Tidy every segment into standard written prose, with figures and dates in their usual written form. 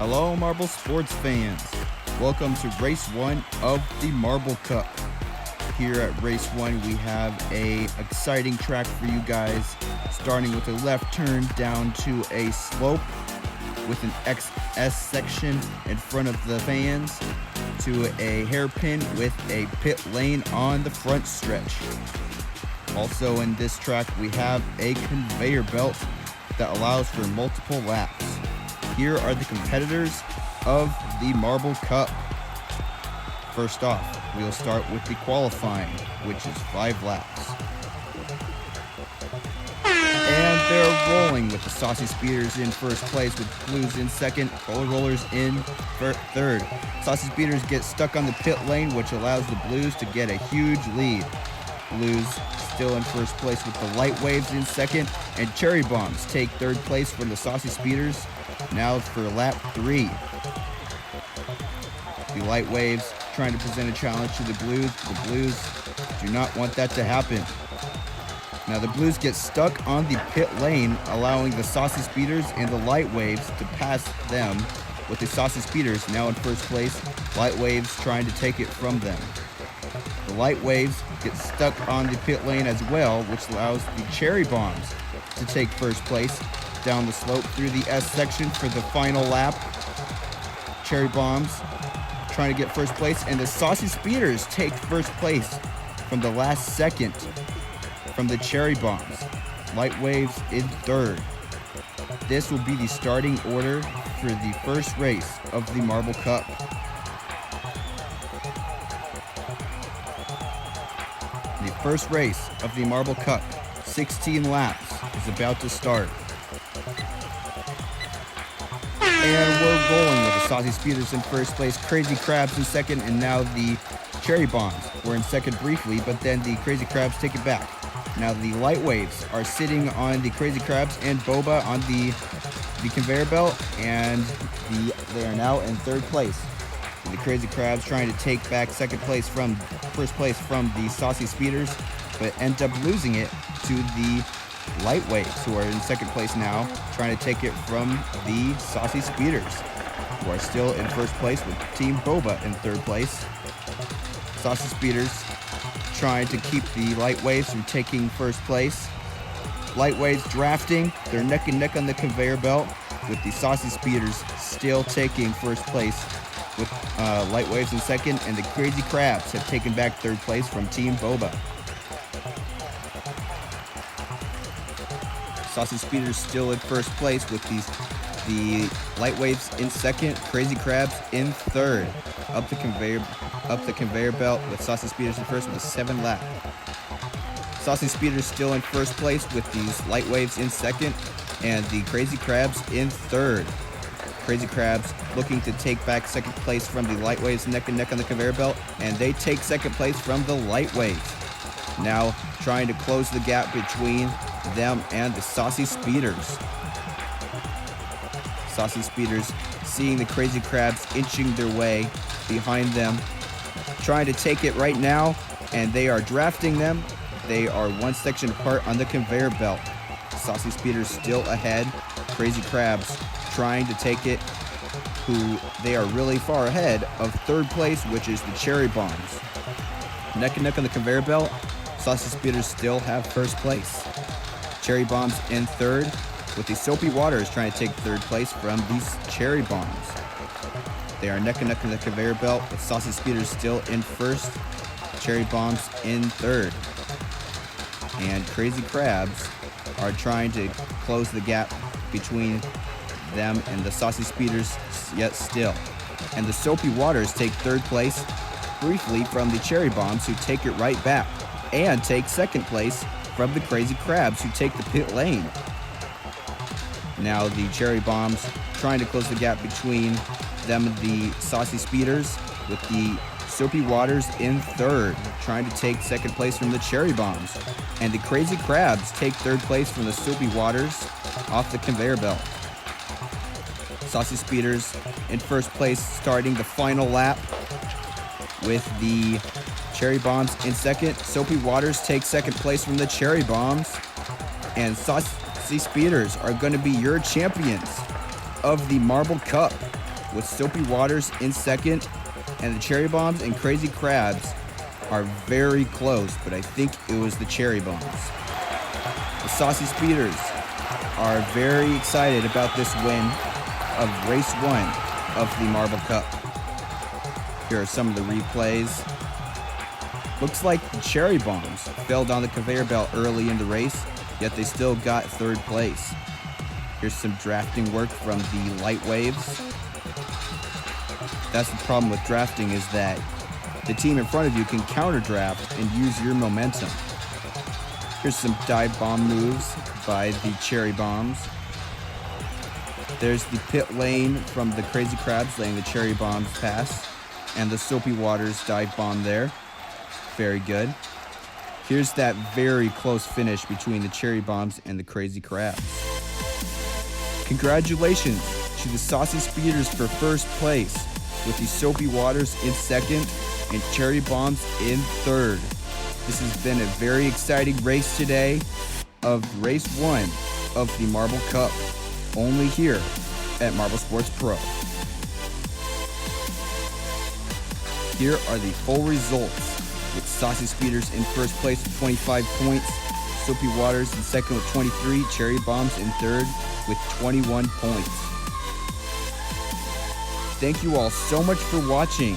Hello, Marble sports fans. Welcome to Race 1 of the Marble Cup. Here at Race 1, we have a exciting track for you guys, starting with a left turn down to a slope with an XS section in front of the fans to a hairpin with a pit lane on the front stretch. Also in this track, we have a conveyor belt that allows for multiple laps. Here are the competitors of the Marble Cup. First off, we'll start with the qualifying, which is 5 laps. And they're rolling with the Saucy Speeders in first place, with Blues in second, Roller Rollers in third. Saucy Speeders get stuck on the pit lane, which allows the Blues to get a huge lead. Blues still in first place with the Light Waves in second, and Cherry Bombs take third place from the Saucy Speeders. Now for lap 3. The Light Waves trying to present a challenge to the Blues. The Blues do not want that to happen. Now the Blues get stuck on the pit lane, allowing the Saucy Speeders and the Light Waves to pass them, with the Saucy Speeders now in first place. Light Waves trying to take it from them. The Light Waves get stuck on the pit lane as well, which allows the Cherry Bombs to take first place down the slope through the S section for the final lap. Cherry Bombs trying to get first place, and the Saucy Speeders take first place from the last second from the Cherry Bombs. Light Waves in third. This will be the starting order for the first race of the Marble Cup. The first race of the Marble Cup, 16 laps, is about to start. And we're rolling with the Saucy Speeders in first place, Crazy Crabs in second, and now the Cherry Bombs were in second briefly, but then the Crazy Crabs take it back. Now the Light Waves are sitting on the Crazy Crabs and Boba on the conveyor belt, and they are now in third place. The Crazy Crabs trying to take back first place from the Saucy Speeders, but end up losing it to the Light Waves, who are in second place now, trying to take it from the Saucy Speeders, who are still in first place with Team Boba in third place. Saucy Speeders trying to keep the Light Waves from taking first place. Light Waves drafting, they're neck and neck on the conveyor belt, with the Saucy Speeders still taking first place with Light Waves in second, and the Crazy Crabs have taken back third place from Team Boba. Saucy Speeders still in first place with the Light Waves in second, Crazy Crabs in third. Up the conveyor belt with Saucy Speeders in first with a 7 lap. Saucy Speeders still in first place with these Light Waves in second, and the Crazy Crabs in third. Crazy Crabs looking to take back second place from the Light Waves, neck and neck on the conveyor belt, and they take second place from the Light Waves. Now trying to close the gap between them and the Saucy Speeders. Saucy Speeders seeing the Crazy Crabs inching their way behind them, trying to take it right now, and they are drafting them. They are one section apart on the conveyor belt. Saucy Speeders still ahead. Crazy Crabs trying to take it, who they are really far ahead of third place, which is the Cherry Bombs. Neck and neck on the conveyor belt. Saucy Speeders still have first place. Cherry Bombs in third, with the Soapy Waters trying to take third place from these Cherry Bombs. They are neck and neck on the conveyor belt, with Saucy Speeders still in first, Cherry Bombs in third. And Crazy Crabs are trying to close the gap between them and the Saucy Speeders yet still. And the Soapy Waters take third place briefly from the Cherry Bombs, who take it right back, and take second place from the Crazy Crabs, who take the pit lane. Now the Cherry Bombs trying to close the gap between them and the Saucy Speeders, with the Soapy Waters in third, trying to take second place from the Cherry Bombs. And the Crazy Crabs take third place from the Soapy Waters off the conveyor belt. Saucy Speeders in first place starting the final lap, with the Cherry Bombs in second. Soapy Waters take second place from the Cherry Bombs. And Saucy Speeders are going to be your champions of the Marble Cup. with Soapy Waters in second, and the Cherry Bombs and Crazy Crabs are very close, but I think it was the Cherry Bombs. The Saucy Speeders are very excited about this win of race 1 of the Marble Cup. Here are some of the replays. Looks like the Cherry Bombs fell down the conveyor belt early in the race, yet they still got third place. Here's some drafting work from the Light Waves. That's the problem with drafting, is that the team in front of you can counter draft and use your momentum. Here's some dive bomb moves by the Cherry Bombs. There's the pit lane from the Crazy Crabs letting the Cherry Bombs pass, and the Soapy Waters dive bomb there. Very good. Here's that very close finish between the Cherry Bombs and the Crazy Crabs. Congratulations to the Saucy Speeders for first place, with the Soapy Waters in second and Cherry Bombs in third. This has been a very exciting race today of race 1 of the Marble Cup, only here at Marble Sports Pro. Here are the full results, with Saucy Speeders in first place with 25 points, Soapy Waters in second with 23, Cherry Bombs in third with 21 points. Thank you all so much for watching.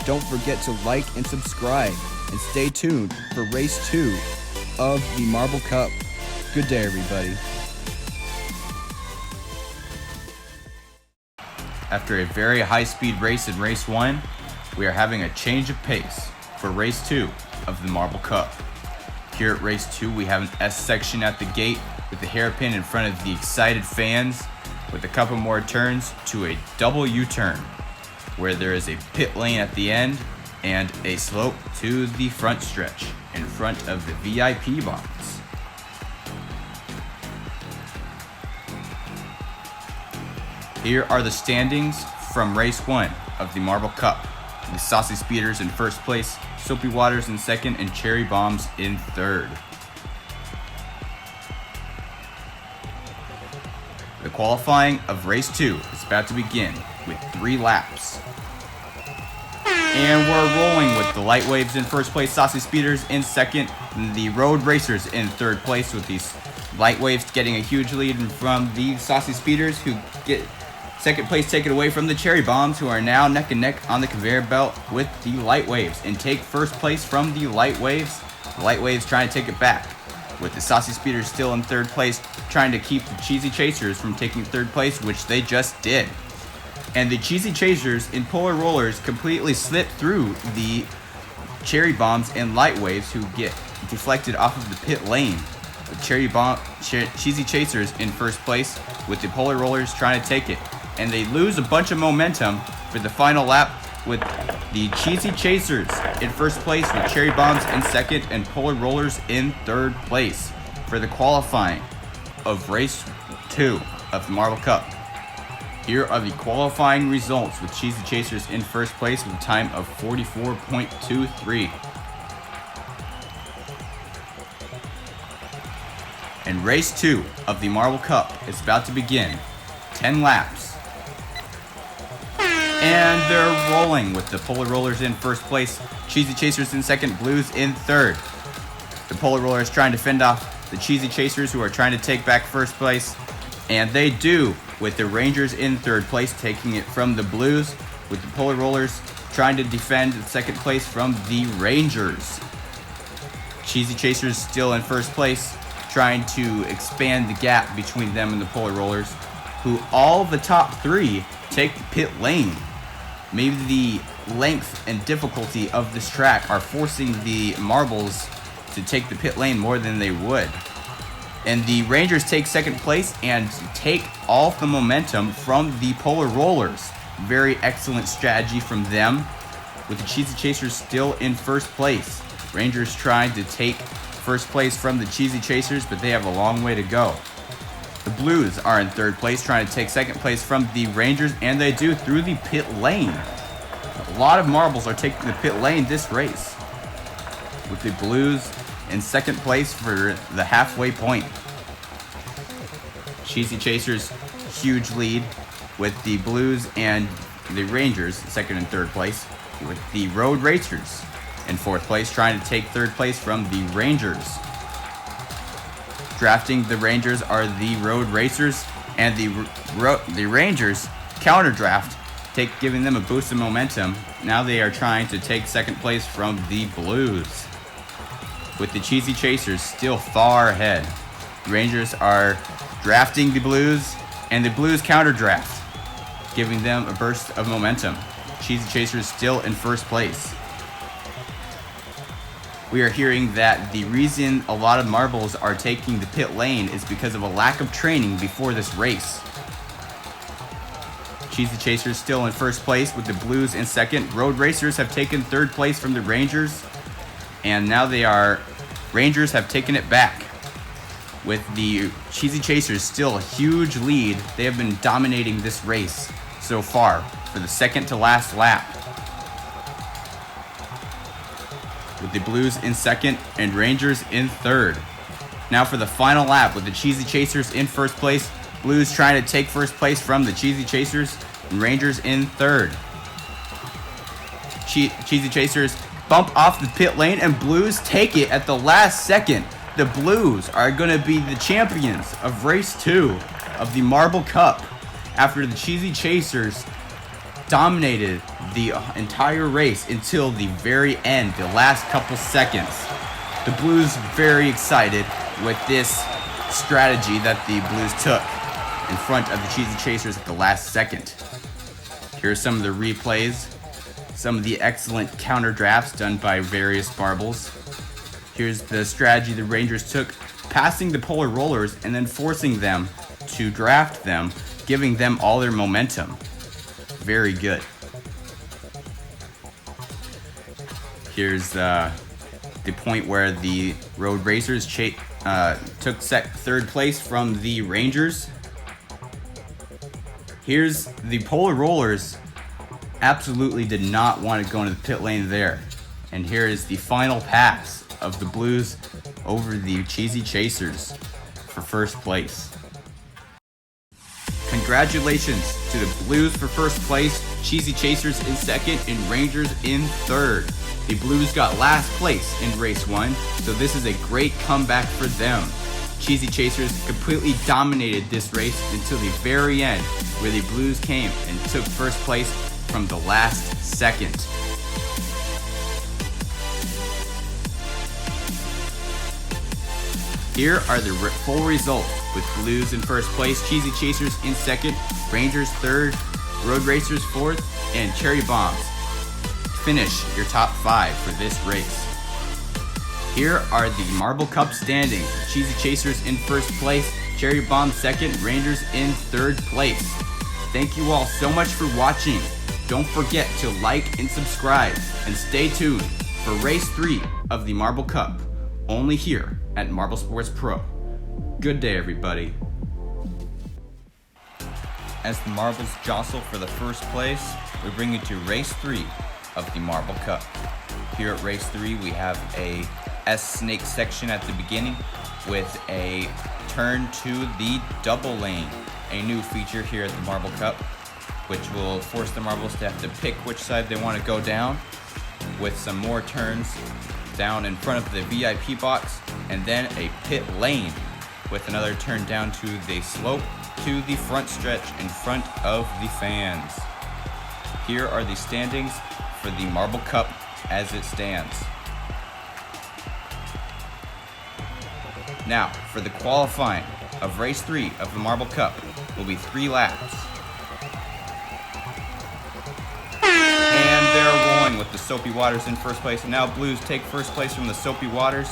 Don't forget to like and subscribe, and stay tuned for race 2 of the Marble Cup. Good day, everybody. After a very high-speed race in race 1, we are having a change of pace for race 2 of the Marble Cup. Here at race 2, we have an S section at the gate with the hairpin in front of the excited fans, with a couple more turns to a double U-turn, where there is a pit lane at the end and a slope to the front stretch in front of the VIP bombs. Here are the standings from race 1 of the Marble Cup. The Saucy Speeders in first place, Soapy Waters in second, and Cherry Bombs in third. The qualifying of race 2 is about to begin with 3 laps. And we're rolling with the Light Waves in first place, Saucy Speeders in second, and the Road Racers in third place, with these Light Waves getting a huge lead from the Saucy Speeders, who get second place taken away from the Cherry Bombs, who are now neck and neck on the conveyor belt with the Light Waves, and take first place from the Light Waves. The Light Waves trying to take it back, with the Saucy Speeders still in third place, trying to keep the Cheesy Chasers from taking third place, which they just did. And the Cheesy Chasers in Polar Rollers completely slipped through the Cherry Bombs and Light Waves, who get deflected off of the pit lane. The Cheesy Chasers in first place, with the Polar Rollers trying to take it. And they lose a bunch of momentum for the final lap, with the Cheesy Chasers in first place, with Cherry Bombs in second, and Polar Rollers in third place for the qualifying of race 2 of the Marble Cup. Here are the qualifying results, with Cheesy Chasers in first place with a time of 44.23. And race 2 of the Marble Cup is about to begin. 10 laps. And they're rolling, with the Polar Rollers in first place, Cheesy Chasers in second, Blues in third. The Polar Rollers trying to fend off the Cheesy Chasers, who are trying to take back first place. And they do, with the Rangers in third place, taking it from the Blues, with the Polar Rollers trying to defend second place from the Rangers. Cheesy Chasers still in first place, trying to expand the gap between them and the Polar Rollers, who all the top 3 take the pit lane. Maybe the length and difficulty of this track are forcing the marbles to take the pit lane more than they would. And the Rangers take second place and take all the momentum from the Polar Rollers. Very excellent strategy from them, with the Cheesy Chasers still in first place. Rangers trying to take first place from the Cheesy Chasers, but they have a long way to go. The Blues are in third place, trying to take second place from the Rangers, and they do through the pit lane. A lot of marbles are taking the pit lane this race, with the Blues in second place for the halfway point. Cheesy Chasers, huge lead, with the Blues and the Rangers second and third place, with the Road Racers in fourth place, trying to take third place from the Rangers. Drafting the Rangers are the Road Racers, and the Rangers counter draft, giving them a boost of momentum. Now they are trying to take second place from the Blues, with the Cheesy Chasers still far ahead. The Rangers are drafting the Blues, and the Blues counter draft, giving them a burst of momentum. Cheesy Chasers still in first place. We are hearing that the reason a lot of marbles are taking the pit lane is because of a lack of training before this race. Cheesy Chasers still in first place, with the Blues in second. Road Racers have taken third place from the Rangers, and now Rangers have taken it back. With the Cheesy Chasers still a huge lead, they have been dominating this race so far for the second to last lap. With the Blues in second and Rangers in third. Now for the final lap, with the Cheesy Chasers in first place, Blues trying to take first place from the Cheesy Chasers, and Rangers in third. Cheesy Chasers bump off the pit lane, and Blues take it at the last second. The Blues are going to be the champions of race 2 of the Marble Cup, after the Cheesy Chasers dominated the entire race until the very end, the last couple seconds. The Blues very excited with this strategy that the Blues took in front of the Cheesy Chasers at the last second. Here are some of the replays, some of the excellent counter drafts done by various marbles. Here's the strategy the Rangers took, passing the Polar Rollers and then forcing them to draft them, giving them all their momentum. Very good. Here's the point where the Road Racers took third place from the Rangers. Here's the Polar Rollers absolutely did not want to go into the pit lane there. And here is the final pass of the Blues over the Cheesy Chasers for first place. Congratulations to the Blues for first place, Cheesy Chasers in second, and Rangers in third. The Blues got last place in race 1, so this is a great comeback for them. Cheesy Chasers completely dominated this race until the very end, where the Blues came and took first place from the last second. Here are the full results, with Blues in first place, Cheesy Chasers in second, Rangers third, Road Racers fourth, and Cherry Bombs. Finish your top 5 for this race. Here are the Marble Cup standings. Cheesy Chasers in first place, Cherry Bomb second, Rangers in third place. Thank you all so much for watching. Don't forget to like and subscribe, and stay tuned for race 3 of the Marble Cup, only here at Marble Sports Pro. Good day, everybody. As the marbles jostle for the first place, we bring you to race 3 of the Marble Cup. Here at race 3, we have a S-snake section at the beginning with a turn to the double lane, a new feature here at the Marble Cup, which will force the marbles to have to pick which side they want to go down, with some more turns down in front of the VIP box, and then a pit lane with another turn down to the slope to the front stretch in front of the fans. Here are the standings for the Marble Cup as it stands. Now, for the qualifying of race 3 of the Marble Cup will be 3 laps. And they're rolling with the Soapy Waters in first place. And now Blues take first place from the Soapy Waters,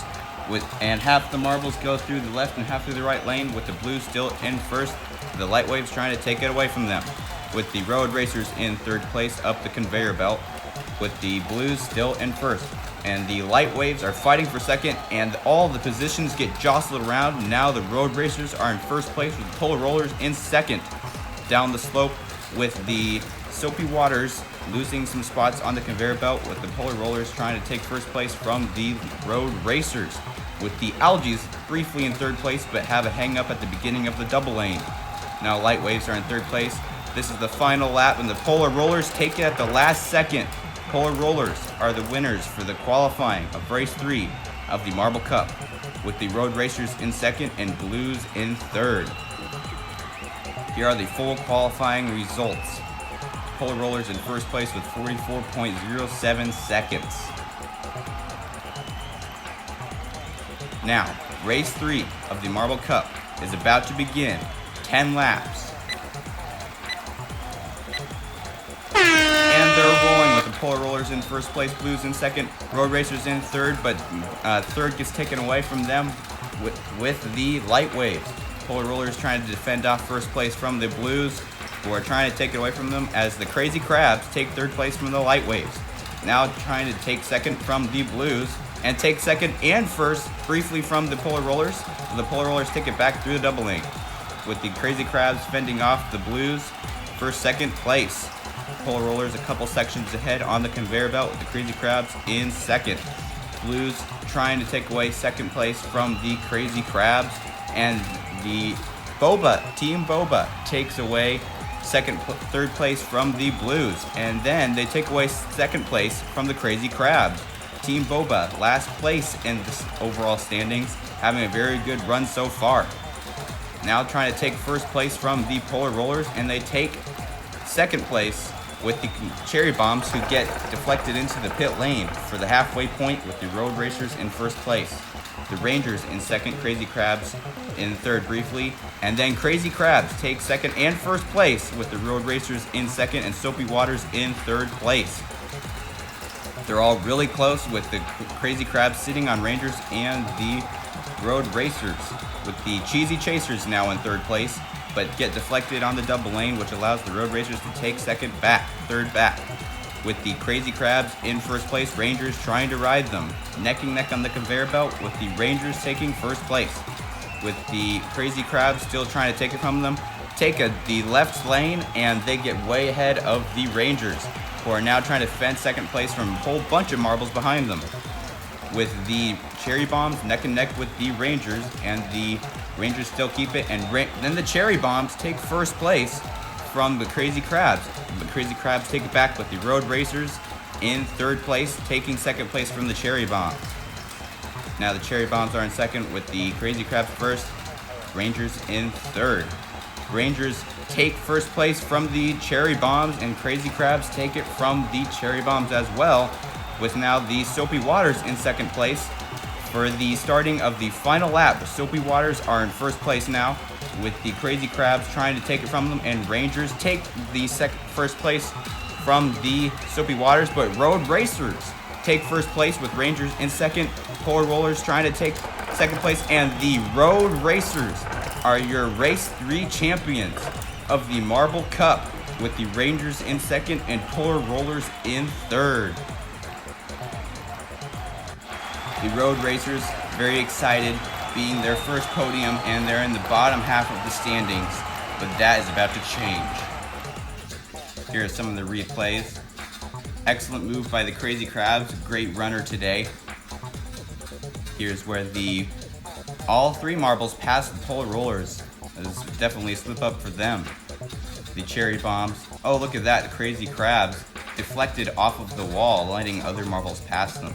and half the marbles go through the left and half through the right lane, with the Blues still in first. The Light Waves trying to take it away from them, with the Road Racers in third place up the conveyor belt, with the Blues still in first. And the Light Waves are fighting for second, and all the positions get jostled around. Now the Road Racers are in first place, with the Polar Rollers in second down the slope, with the Soapy Waters losing some spots on the conveyor belt, with the Polar Rollers trying to take first place from the Road Racers, with the Algaes briefly in third place but have a hang up at the beginning of the double lane. Now Light Waves are in third place. This is the final lap, and the Polar Rollers take it at the last second. Polar Rollers are the winners for the qualifying of race 3 of the Marble Cup, with the Road Racers in second and Blues in third. Here are the full qualifying results. Polar Rollers in first place with 44.07 seconds. Now, race 3 of the Marble Cup is about to begin. 10 laps. And they're rolling with the Polar Rollers in first place, Blues in second, Road Racers in third, but third gets taken away from them with the Light Waves. Polar Rollers trying to defend off first place from the Blues, who are trying to take it away from them as the Crazy Crabs take third place from the Light Waves. Now trying to take second from the Blues and take second and first briefly from the Polar Rollers. The Polar Rollers take it back through the double lane, with the Crazy Crabs fending off the Blues for second place. Polar Rollers a couple sections ahead on the conveyor belt with the Crazy Crabs in second. Blues trying to take away second place from the Crazy Crabs, and the Team Boba takes away third place from the Blues, and then they take away second place from the Crazy Crabs. Team Boba last place in the overall standings, having a very good run so far. Now trying to take first place from the Polar Rollers, and they take second place with the Cherry Bombs, who get deflected into the pit lane for the halfway point with the Road Racers in first place. The Rangers in second, Crazy Crabs in third briefly, and then Crazy Crabs take second and first place with the Road Racers in second and Soapy Waters in third place. They're all really close, with the Crazy Crabs sitting on Rangers and the Road Racers, with the Cheesy Chasers now in third place, but get deflected on the double lane, which allows the Road Racers to take third back. With the Crazy Crabs in first place, Rangers trying to ride them, neck and neck on the conveyor belt, with the Rangers taking first place. With the Crazy Crabs still trying to take it from them, take the left lane, and they get way ahead of the Rangers, who are now trying to fend second place from a whole bunch of marbles behind them. With the Cherry Bombs neck and neck with the Rangers, and the Rangers still keep it, and then the Cherry Bombs take first place from the Crazy Crabs. The Crazy Crabs take it back with the Road Racers in third place, taking second place from the Cherry Bombs. Now the Cherry Bombs are in second with the Crazy Crabs first, Rangers in third. Rangers take first place from the Cherry Bombs, and Crazy Crabs take it from the Cherry Bombs as well, with now the Soapy Waters in second place. For the starting of the final lap, the Soapy Waters are in first place now, with the Crazy Crabs trying to take it from them, and Rangers take the first place from the Soapy Waters, but Road Racers take first place with Rangers in second. Polar Rollers trying to take second place, and the Road Racers are your race 3 champions of the Marble Cup, with the Rangers in second and Polar Rollers in third. The Road Racers very excited, being their first podium, and they're in the bottom half of the standings, but that is about to change. Here are some of the replays. Excellent move by the Crazy Crabs, great runner today. Here's where all 3 marbles pass the Polar Rollers. This is definitely a slip up for them. The Cherry Bombs, oh look at that, the Crazy Crabs deflected off of the wall, letting other marbles pass them.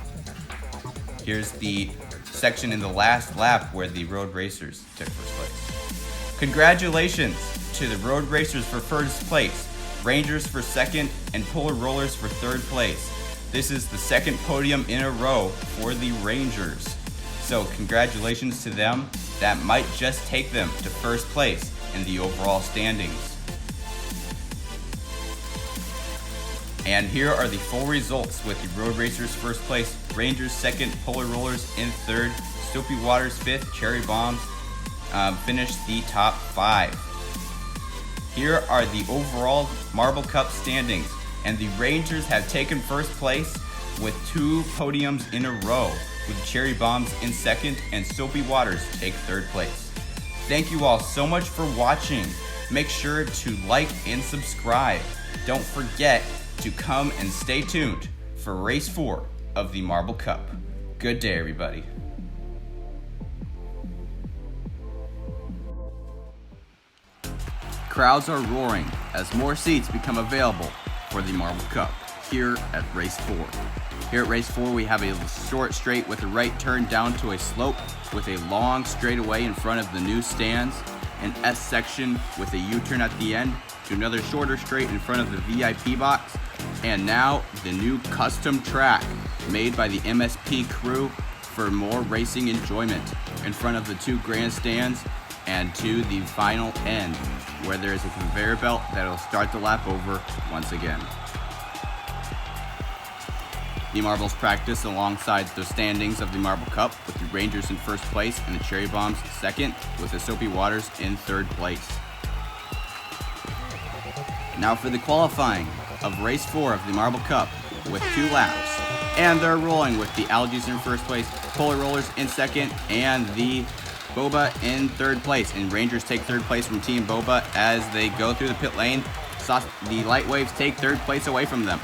Here's the section in the last lap where the Road Racers took first place. Congratulations to the Road Racers for first place, Rangers for second, and Polar Rollers for third place. This is the second podium in a row for the Rangers. So congratulations to them. That might just take them to first place in the overall standings. And here are the full results, with the Road Racers first place, Rangers second, Polar Rollers in third, Soapy Waters fifth, Cherry Bombs finished the top 5. Here are the overall Marble Cup standings, and the Rangers have taken first place with 2 podiums in a row, with Cherry Bombs in second and Soapy Waters take third place. Thank you all so much for watching. Make sure to like and subscribe. Don't forget to come and stay tuned for race 4 of the Marble Cup. Good day, everybody. Crowds are roaring as more seats become available for the Marble Cup here at Race 4. Here at Race 4, we have a short straight with a right turn down to a slope with a long straightaway in front of the new stands, an S section with a U-turn at the end to another shorter straight in front of the VIP box, and now the new custom track made by the MSP crew for more racing enjoyment in front of the two grandstands and to the final end, where there is a conveyor belt that will start the lap over once again. The marbles practice alongside the standings of the Marble Cup, with the Rangers in first place and the Cherry Bombs second, with the Soapy Waters in third place. Now for the qualifying of Race 4 of the Marble Cup with 2 laps. And they're rolling with the Algaes in first place, Polar Rollers in second, and the Boba in third place. And Rangers take third place from Team Boba as they go through the pit lane. The Light Waves take third place away from them,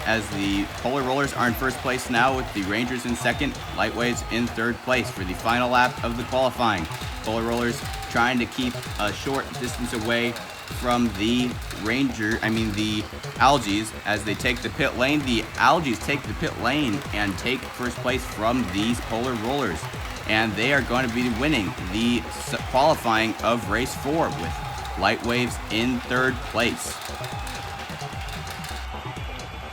as the Polar Rollers are in first place now with the Rangers in second, Light Waves in third place for the final lap of the qualifying. Polar Rollers trying to keep a short distance away from the Algaes as they take the pit lane. The Algaes take the pit lane and take first place from these Polar Rollers, and they are going to be winning the qualifying of Race 4 with Light Waves in third place.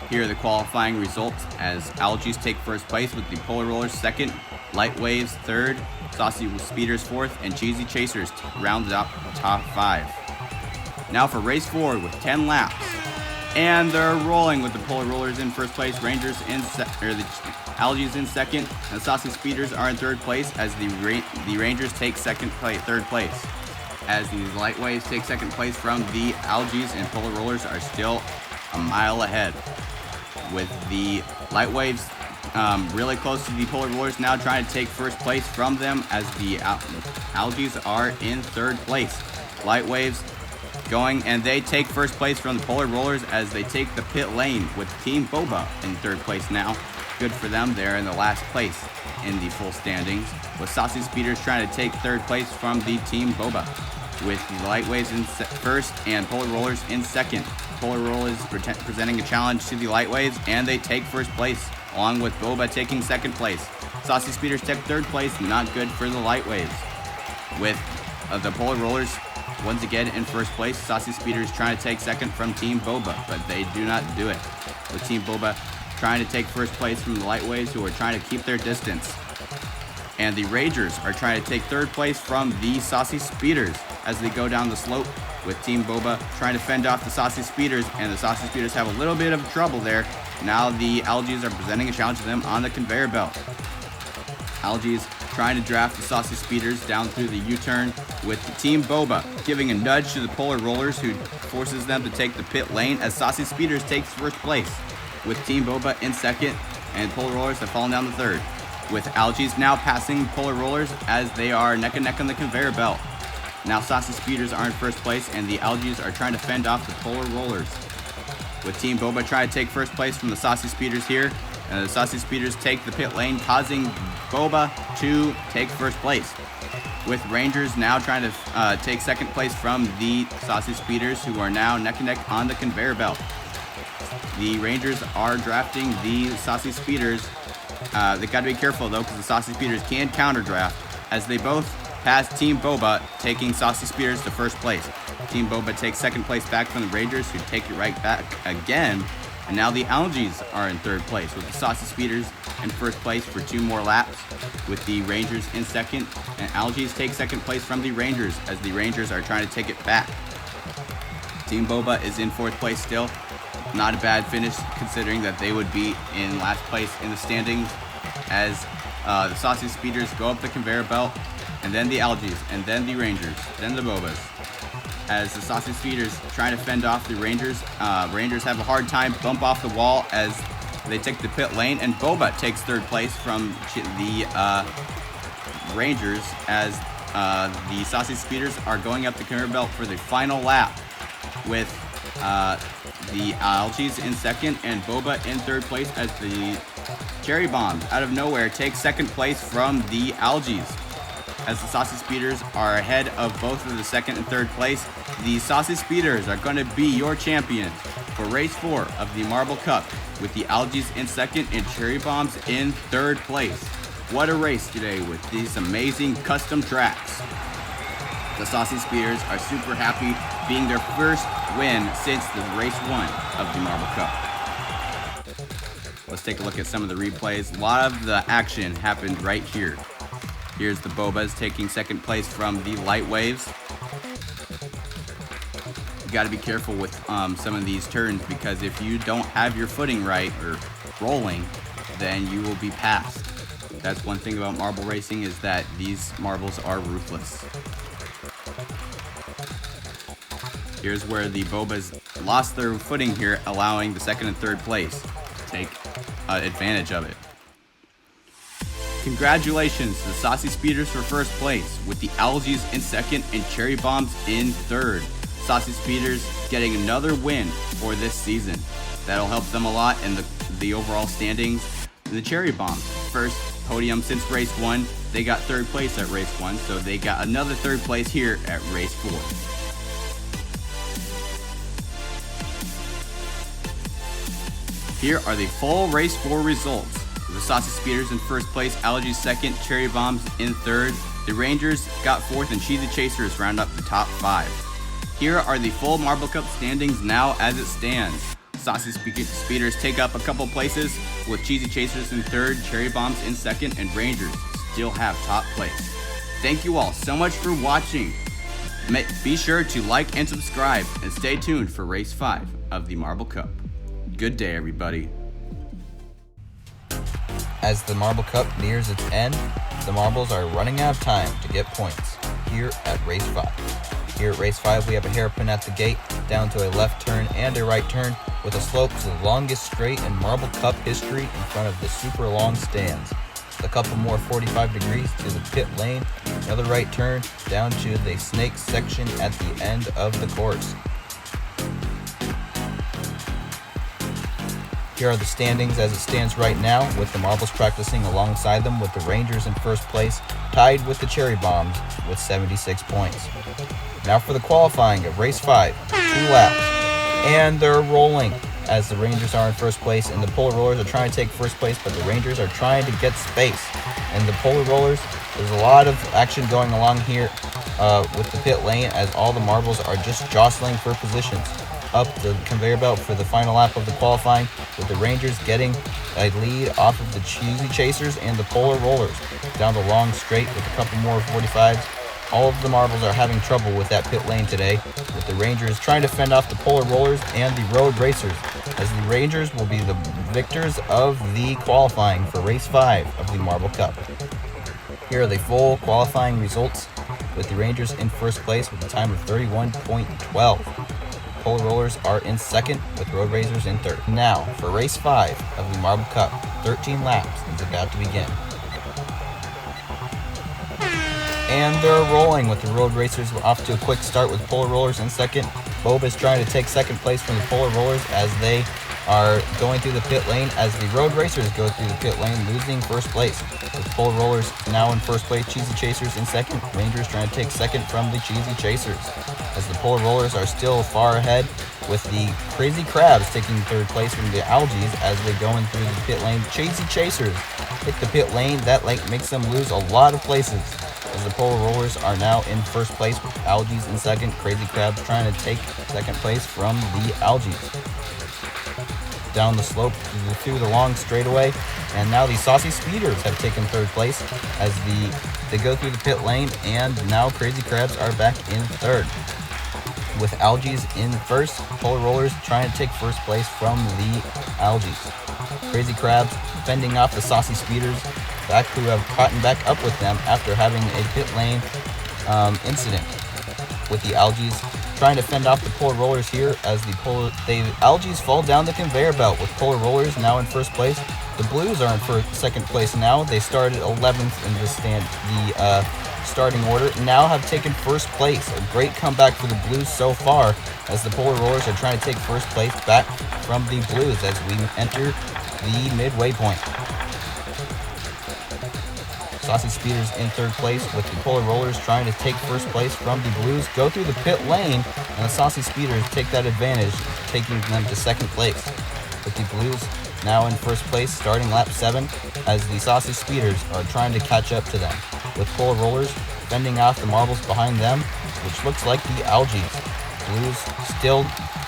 Here are the qualifying results as Algaes take first place with the Polar Rollers second, Light Waves third, Saucy Speeders fourth, and Cheesy Chasers rounded out the top 5. Now for Race 4 with 10 laps. And they're rolling with the Polar Rollers in first place, Rangers the Algaes in second, and the Saucy Speeders are in third place as the Rangers take third place. As the Light Waves take second place from the Algaes, and Polar Rollers are still a mile ahead, with the Light Waves really close to the Polar Rollers now, trying to take first place from them as the Algaes are in third place. Light Waves going, and they take first place from the Polar Rollers as they take the pit lane with Team Boba in third place now. Good for them, they're in the last place in the full standings, with Saucy Speeders trying to take third place from the Team Boba, with the Light Waves in first and Polar Rollers in second. Polar Rollers presenting a challenge to the Light Waves, and they take first place, along with Boba taking second place. Saucy Speeders take third place, not good for the Light Waves, with the Polar Rollers once again in first place. Saucy Speeders trying to take second from Team Boba, but they do not do it, with Team Boba trying to take first place from the Light Waves, who are trying to keep their distance. And the Rangers are trying to take third place from the Saucy Speeders as they go down the slope, with Team Boba trying to fend off the Saucy Speeders, and the Saucy Speeders have a little bit of trouble there. Now the Algaes are presenting a challenge to them on the conveyor belt. Algaes trying to draft the Saucy Speeders down through the U-turn, with Team Boba giving a nudge to the Polar Rollers, who forces them to take the pit lane as Saucy Speeders takes first place, with Team Boba in second, and Polar Rollers have fallen down to third, with Algaes now passing Polar Rollers as they are neck and neck on the conveyor belt. Now Saucy Speeders are in first place, and the Algaes are trying to fend off the Polar Rollers, with Team Boba trying to take first place from the Saucy Speeders here. And the Saucy Speeders take the pit lane, causing Boba to take first place, with Rangers now trying to take second place from the Saucy Speeders, who are now neck and neck on the conveyor belt. The Rangers are drafting the Saucy Speeders. They got to be careful though, because the Saucy Speeders can counter draft, as they both pass Team Boba, taking Saucy Speeders to first place. Team Boba takes second place back from the Rangers, who take it right back again. And now the Algaes are in third place, with the Saucy Speeders in first place for 2 more laps, with the Rangers in second. And Algaes take second place from the Rangers, as the Rangers are trying to take it back. Team Boba is in fourth place still. Not a bad finish, considering that they would be in last place in the standings, as the Saucy Speeders go up the conveyor belt, and then the Algaes, and then the Rangers, then the Bobas. As the Saucy Speeders trying to fend off the Rangers. Rangers have a hard time, bump off the wall as they take the pit lane, and Boba takes third place from the Rangers, as the Saucy Speeders are going up the conveyor belt for the final lap, with the Algaes in second and Boba in third place, as the Cherry Bombs out of nowhere take second place from the Algaes, as the Saucy Speeders are ahead of both of the second and third place. The Saucy Speeders are going to be your champions for race 4 of the Marble Cup, with the Algaes in second and Cherry Bombs in third place. What a race today with these amazing custom tracks. The Saucy Speeders are super happy, being their first win since the race 1 of the Marble Cup. Let's take a look at some of the replays. A lot of the action happened right here. Here's the Bobas taking second place from the Light Waves. You got to be careful with some of these turns, because if you don't have your footing right or rolling, then you will be passed. That's one thing about marble racing, is that these marbles are ruthless. Here's where the Bobas lost their footing here, allowing the second and third place to take advantage of it. Congratulations to the Saucy Speeders for first place, with the Algaes in second and Cherry Bombs in third. Saucy Speeders getting another win for this season. That'll help them a lot in the overall standings. The Cherry Bombs, first podium since race 1. They got third place at race 1, so they got another third place here at race 4. Here are the full race 4 results. The Saucy Speeders in first place, Algaes second, Cherry Bombs in third. The Rangers got fourth, and Cheesy Chasers round up the top 5. Here are the full Marble Cup standings now as it stands. Saucy Speeders take up a couple places, with Cheesy Chasers in third, Cherry Bombs in second, and Rangers still have top place. Thank you all so much for watching. Be sure to like and subscribe, and stay tuned for race 5 of the Marble Cup. Good day, everybody. As the Marble Cup nears its end, the marbles are running out of time to get points here at race 5. Here at race 5, we have a hairpin at the gate, down to a left turn and a right turn, with a slope to the longest straight in Marble Cup history in front of the super long stands. A couple more 45 degrees to the pit lane, another right turn down to the snake section at the end of the course. Here are the standings as it stands right now, with the marbles practicing alongside them, with the Rangers in first place, tied with the Cherry Bombs with 76 points. Now for the qualifying of race 5, 2 laps, and they're rolling as the Rangers are in first place, and the Polar Rollers are trying to take first place, but the Rangers are trying to get space. And the Polar Rollers, there's a lot of action going along here with the pit lane, as all the marbles are just jostling for positions up the conveyor belt for the final lap of the qualifying, with the Rangers getting a lead off of the Cheesy Chasers and the Polar Rollers down the long straight with a couple more 45s. All of the marbles are having trouble with that pit lane today, with the Rangers trying to fend off the Polar Rollers and the Road Racers, as the Rangers will be the victors of the qualifying for race 5 of the Marble Cup. Here are the full qualifying results, with the Rangers in first place with a time of 31.12. Polar Rollers are in second, with Road Racers in third. Now, for race 5 of the Marble Cup, 13 laps is about to begin. And they're rolling, with the Road Racers off to a quick start with Polar Rollers in second. Boba is trying to take second place from the Polar Rollers as they are going through the pit lane, as the Road Racers go through the pit lane, losing first place. With Polar Rollers now in first place, Cheesy Chasers in second, Rangers trying to take second from the Cheesy Chasers. As the Polar Rollers are still far ahead, with the Crazy Crabs taking third place from the Algaes as they go in through the pit lane. Cheesy Chasers hit the pit lane, that makes them lose a lot of places, as the Polar Rollers are now in first place with Algaes in second, Crazy Crabs trying to take second place from the Algaes. Down the slope through the long straightaway, and now the Saucy Speeders have taken third place as they go through the pit lane, and now Crazy Crabs are back in third, with Algaes in first. Polar Rollers trying to take first place from the Algaes. Crazy Crabs fending off the Saucy Speeders, who have caught back up with them after having a pit lane incident, with the Algaes trying to fend off the Polar Rollers here, as the Algaes fall down the conveyor belt, with Polar Rollers now in first place. The Blues are in second place now. They started 11th in the starting order, now have taken first place. A great comeback for the Blues so far, as the Polar Rollers are trying to take first place back from the Blues as we enter the midway point. Saucy Speeders in third place, with the Polar Rollers trying to take first place from the Blues, go through the pit lane, and the Saucy Speeders take that advantage, taking them to second place. With the Blues now in first place, starting lap 7, as the Saucy Speeders are trying to catch up to them, with Polar Rollers fending off the marbles behind them, which looks like the Algaes. Blues still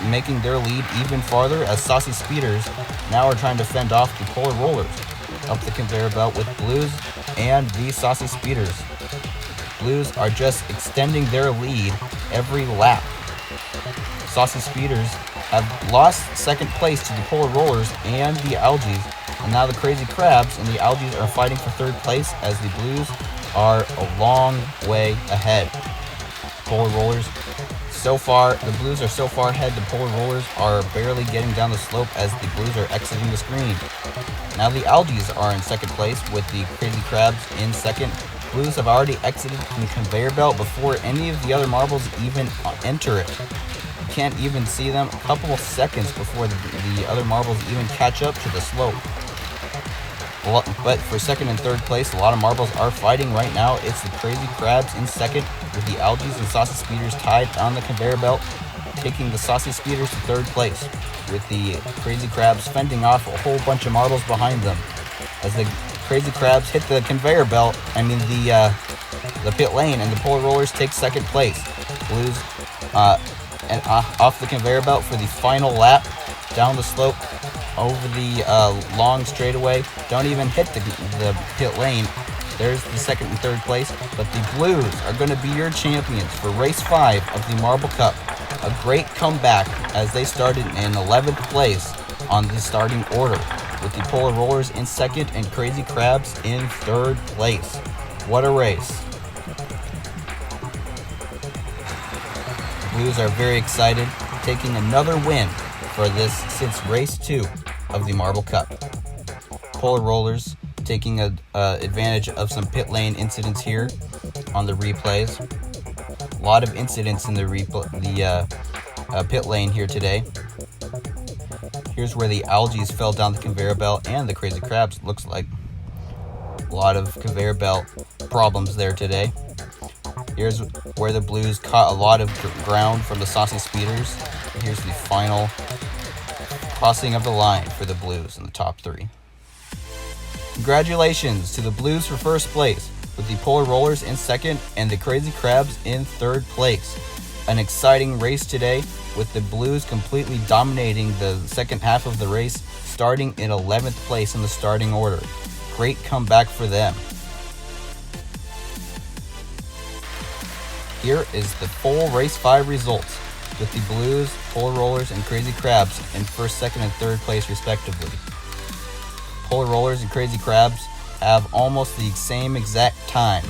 making their lead even farther, as Saucy Speeders now are trying to fend off the Polar Rollers up the conveyor belt, with Blues and the Saucy Speeders. Blues are just extending their lead every lap. Saucy Speeders have lost second place to the Polar Rollers and the Algaes, and now the Crazy Crabs and the Algaes are fighting for third place, as the Blues are a long way ahead. Polar Rollers the Blues are so far ahead, the Polar Rollers are barely getting down the slope as the Blues are exiting the screen. Now the Algaes are in second place, with the Crazy Crabs in second. Blues have already exited the conveyor belt before any of the other marbles even enter it. You can't even see them a couple of seconds before the other marbles even catch up to the slope. But for second and third place, a lot of marbles are fighting right now. It's the Crazy Crabs in second, with the Algaes and Saucy Speeders tied on the conveyor belt, taking the Saucy Speeders to third place, with the Crazy Crabs fending off a whole bunch of marbles behind them. As the Crazy Crabs hit the conveyor belt, the pit lane, and the Polar Rollers take second place. Blues off the conveyor belt for the final lap down the slope over the long straightaway. Don't even hit the pit lane. There's the second and third place, but the Blues are going to be your champions for race 5 of the Marble Cup. A great comeback, as they started in 11th place on the starting order, with the Polar Rollers in second and Crazy Crabs in third place. What a race. The Blues are very excited, taking another win for this since race 2 of the Marble Cup. Polar Rollers taking advantage of some pit lane incidents here on the replays. A lot of incidents in the pit lane here today. Here's where the Algaes fell down the conveyor belt, and the Crazy Crabs. Looks like a lot of conveyor belt problems there today. Here's where the Blues caught a lot of ground from the Saucy Speeders. Here's the final crossing of the line for the Blues in the top 3. Congratulations to the Blues for first place, with the Polar Rollers in second and the Crazy Crabs in third place. An exciting race today, with the Blues completely dominating the second half of the race, starting in 11th place in the starting order. Great comeback for them. Here is the full race 5 results, with the Blues, Polar Rollers, and Crazy Crabs in first, second, and third place respectively. Polar Rollers and Crazy Crabs have almost the same exact time.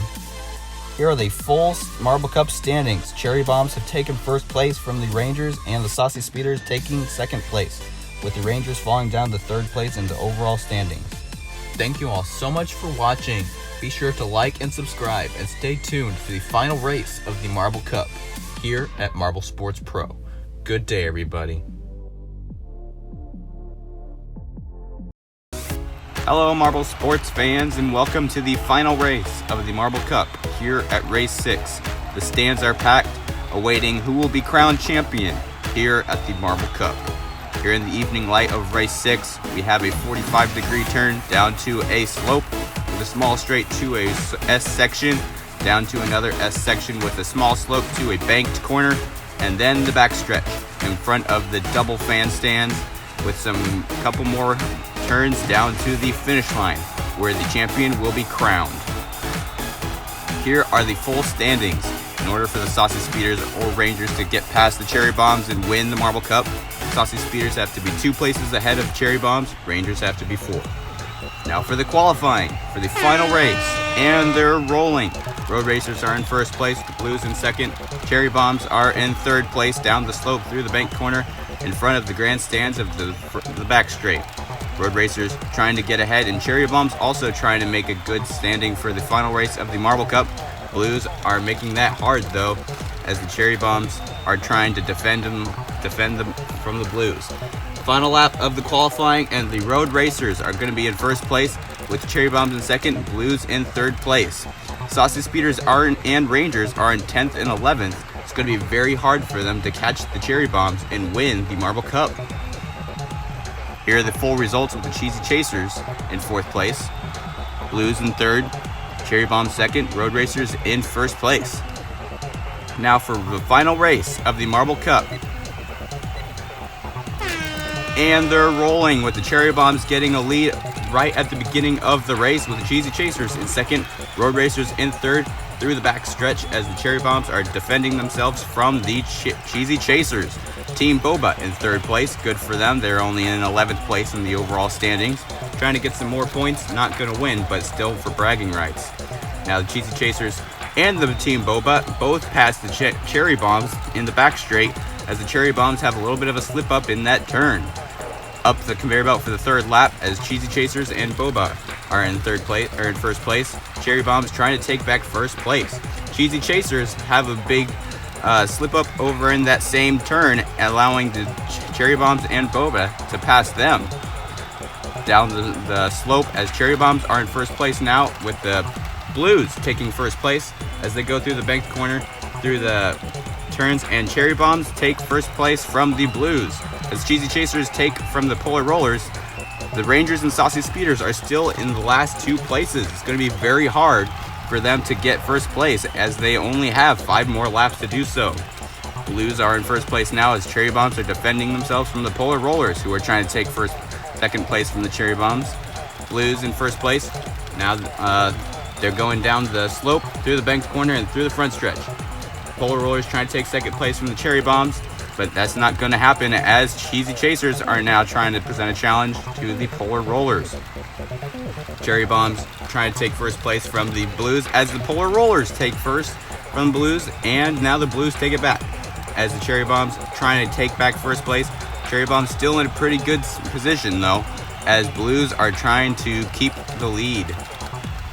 Here are the full Marble Cup standings. Cherry Bombs have taken first place from the Rangers, and the Saucy Speeders taking second place, with the Rangers falling down to third place in the overall standings. Thank you all so much for watching. Be sure to like and subscribe, and stay tuned for the final race of the Marble Cup here at Marble Sports Pro. Good day, everybody. Hello, Marble Sports fans, and welcome to the final race of the Marble Cup here at race 6. The stands are packed, awaiting who will be crowned champion here at the Marble Cup. Here in the evening light of race 6, we have a 45-degree turn down to a slope with a small straight to a S section, down to another S section with a small slope to a banked corner, and then the backstretch in front of the double fan stands with some couple more turns down to the finish line, where the champion will be crowned. Here are the full standings. In order for the Saucy Speeders or Rangers to get past the Cherry Bombs and win the Marble Cup, Saucy Speeders have to be 2 places ahead of Cherry Bombs, Rangers have to be 4. Now for the qualifying for the final race, and they're rolling. Road Racers are in first place, the Blues in second. Cherry Bombs are in third place down the slope through the bank corner in front of the grandstands of the back straight. Road Racers trying to get ahead, and Cherry Bombs also trying to make a good standing for the final race of the Marble Cup. Blues are making that hard though, as the Cherry Bombs are trying to defend them defend them from the Blues. Final lap of the qualifying, and the Road Racers are going to be in first place with Cherry Bombs in second, Blues in third place. Saucy Speeders and Rangers are in 10th and 11th. It's going to be very hard for them to catch the Cherry Bombs and win the Marble Cup. Here are the full results with the Cheesy Chasers in fourth place, Blues in third, Cherry Bombs second, Road Racers in first place. Now for the final race of the Marble Cup. And they're rolling with the Cherry Bombs getting a lead right at the beginning of the race with the Cheesy Chasers in second, Road Racers in third through the back stretch as the Cherry Bombs are defending themselves from the Cheesy Chasers. Team Boba in third place, good for them. They're only in 11th place in the overall standings. Trying to get some more points, not going to win, but still for bragging rights. Now the Cheesy Chasers and the Team Boba both passed the Cherry Bombs in the back straight as the Cherry Bombs have a little bit of a slip up in that turn. Up the conveyor belt for the third lap as Cheesy Chasers and Boba are in first place. Cherry Bombs trying to take back first place. Cheesy Chasers have a big slip up over in that same turn, allowing the Cherry Bombs and Boba to pass them down the slope as Cherry Bombs are in first place now with the Blues taking first place as they go through the banked corner through the turns, and Cherry Bombs take first place from the Blues as Cheesy Chasers take from the Polar Rollers. The Rangers and Saucy Speeders are still in the last two places. It's going to be very hard for them to get first place as they only have 5 more laps to do so. Blues are in first place now as Cherry Bombs are defending themselves from the Polar Rollers, who are trying to take second place from the Cherry Bombs. Blues in first place. Now they're going down the slope through the banked corner and through the front stretch. Polar Rollers trying to take second place from the Cherry Bombs, but that's not going to happen as Cheesy Chasers are now trying to present a challenge to the Polar Rollers. Cherry Bombs trying to take first place from the Blues as the Polar Rollers take first from the Blues, and now the Blues take it back as the Cherry Bombs trying to take back first place. Cherry Bombs still in a pretty good position though, as Blues are trying to keep the lead.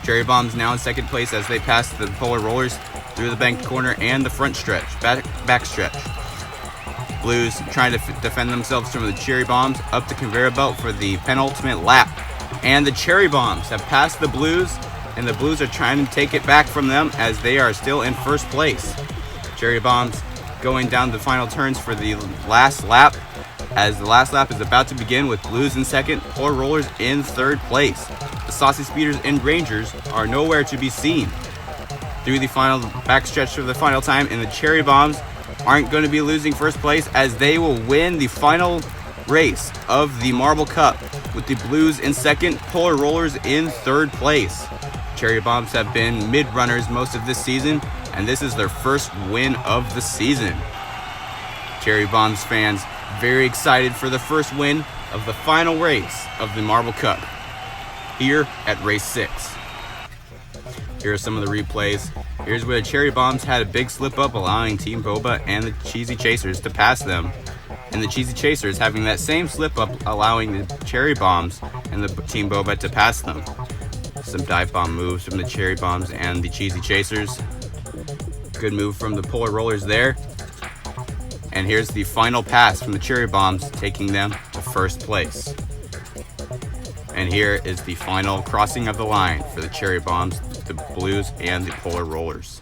Cherry Bombs now in second place as they pass the Polar Rollers through the banked corner and the front stretch, back stretch. Blues trying to defend themselves from the Cherry Bombs up the conveyor belt for the penultimate lap. And the Cherry Bombs have passed the Blues, and the Blues are trying to take it back from them as they are still in first place. Cherry Bombs going down the final turns for the last lap as the last lap is about to begin with Blues in second, Polar Rollers in third place. The Saucy Speeders and Rangers are nowhere to be seen through the final backstretch for the final time, and the Cherry Bombs aren't going to be losing first place as they will win the final race of the Marble Cup with the Blues in second, Polar Rollers in third place. Cherry Bombs have been mid-runners most of this season, and this is their first win of the season. Cherry Bombs fans very excited for the first win of the final race of the Marble Cup here at race 6. Here are some of the replays. Here's where the Cherry Bombs had a big slip up, allowing Team Boba and the Cheesy Chasers to pass them, and the Cheesy Chasers having that same slip up, allowing the Cherry Bombs and the Team Boba to pass them. Some dive bomb moves from the Cherry Bombs and the Cheesy Chasers. Good move from the Polar Rollers there. And here's the final pass from the Cherry Bombs, taking them to first place. And here is the final crossing of the line for the Cherry Bombs, the Blues, and the Polar Rollers.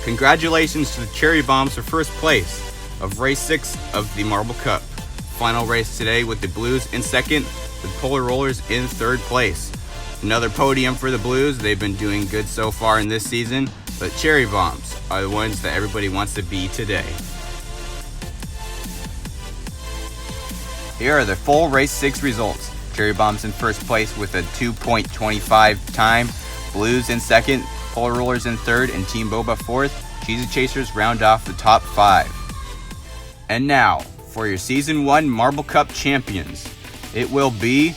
Congratulations to the Cherry Bombs for first place of race 6 of the Marble Cup. Final race today with the Blues in second, the Polar Rollers in third place. Another podium for the Blues. They've been doing good so far in this season, but Cherry Bombs are the ones that everybody wants to be today. Here are the full race 6 results. Cherry Bombs in first place with a 2.25 time. Blues in second, Polar Rollers in third, and Team Boba fourth. Cheesy Chasers round off the top 5. And now, for your Season 1 Marble Cup champions, it will be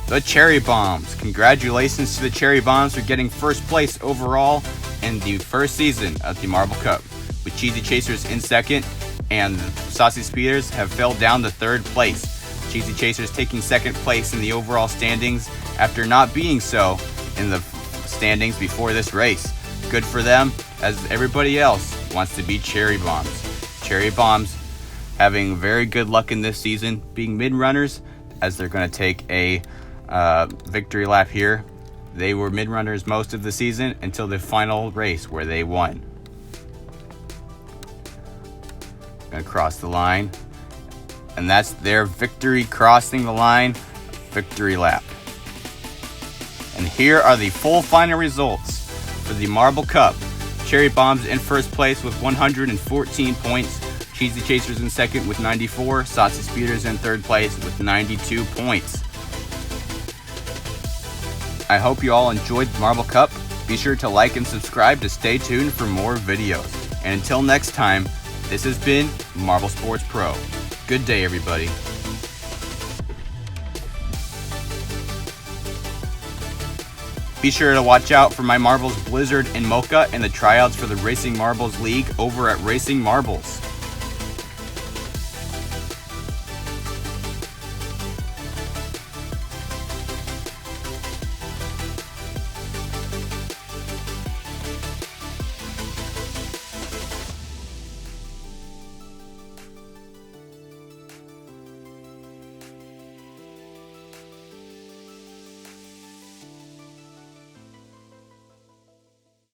the Cherry Bombs. Congratulations to the Cherry Bombs for getting first place overall in the first season of the Marble Cup, with Cheesy Chasers in second, and the Saucy Speeders have fell down to third place. Cheesy Chasers taking second place in the overall standings after not being so in the standings before this race. Good for them, as everybody else wants to be Cherry Bombs. Cherry Bombs having very good luck in this season, being mid-runners, as they're going to take a victory lap here. They were mid-runners most of the season until the final race where they won. Going to cross the line. And that's their victory, crossing the line, victory lap. And here are the full final results for the Marble Cup. Cherry Bombs in first place with 114 points. Cheesy Chasers in second with 94. Saucy Speeders in third place with 92 points. I hope you all enjoyed the Marble Cup. Be sure to like and subscribe to stay tuned for more videos. And until next time, this has been Marble Sports Pro. Good day, everybody. Be sure to watch out for my marbles Blizzard and Mocha and the tryouts for the Racing Marbles League over at Racing Marbles.